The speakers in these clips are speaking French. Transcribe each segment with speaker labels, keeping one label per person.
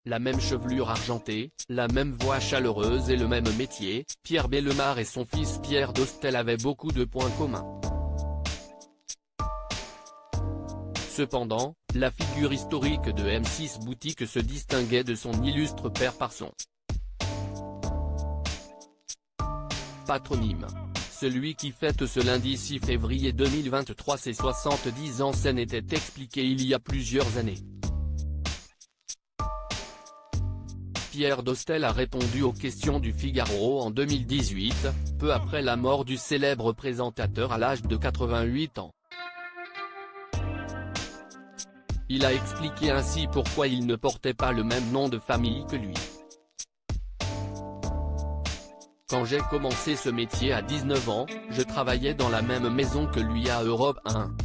Speaker 1: La même chevelure argentée, la même voix chaleureuse et le même métier, Pierre Bellemare et son fils Pierre Dostel avaient beaucoup de points communs. Cependant, la figure historique de M6 Boutique se distinguait de son illustre père par son patronyme. Celui qui fête ce lundi 6 février 2023 ses 70 ans. Ça n'était expliqué il y a plusieurs années. Pierre Dostel a répondu aux questions du Figaro en 2018, peu après la mort du célèbre présentateur à l'âge de 88 ans. Il a expliqué ainsi pourquoi il ne portait pas le même nom de famille que lui. Quand j'ai commencé ce métier à 19 ans, je travaillais dans la même maison que lui à Europe 1.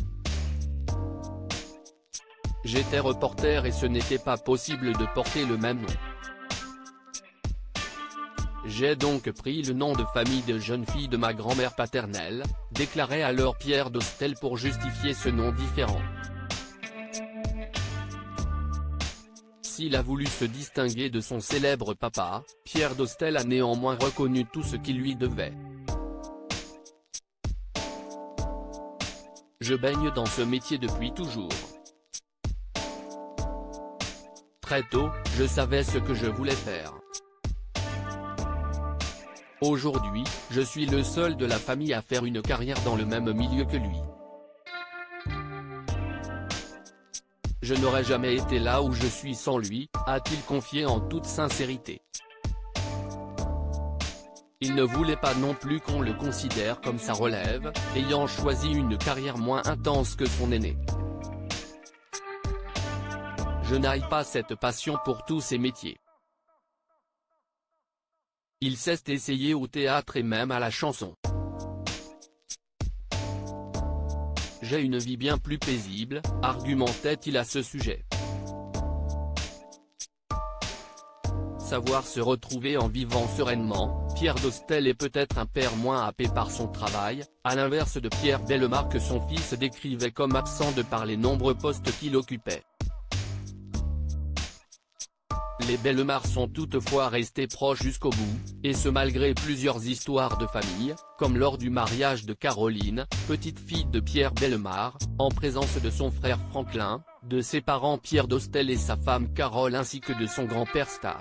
Speaker 1: J'étais reporter et ce n'était pas possible de porter le même nom. J'ai donc pris le nom de famille de jeune fille de ma grand-mère paternelle, déclarait alors Pierre Dostel pour justifier ce nom différent. S'il a voulu se distinguer de son célèbre papa, Pierre Dostel a néanmoins reconnu tout ce qui lui devait. Je baigne dans ce métier depuis toujours. Très tôt, je savais ce que je voulais faire. Aujourd'hui, je suis le seul de la famille à faire une carrière dans le même milieu que lui. Je n'aurais jamais été là où je suis sans lui, a-t-il confié en toute sincérité. Il ne voulait pas non plus qu'on le considère comme sa relève, ayant choisi une carrière moins intense que son aîné. Je n'ai pas cette passion pour tous ces métiers. Il s'est essayé au théâtre et même à la chanson. J'ai une vie bien plus paisible, argumentait-il à ce sujet. Savoir se retrouver en vivant sereinement, Pierre Dostel est peut-être un père moins happé par son travail, à l'inverse de Pierre Bellemare que son fils décrivait comme absent de par les nombreux postes qu'il occupait. Les Bellemare sont toutefois restés proches jusqu'au bout, et ce malgré plusieurs histoires de famille, comme lors du mariage de Caroline, petite-fille de Pierre Bellemare, en présence de son frère Franklin, de ses parents Pierre Dostel et sa femme Carole ainsi que de son grand-père Star.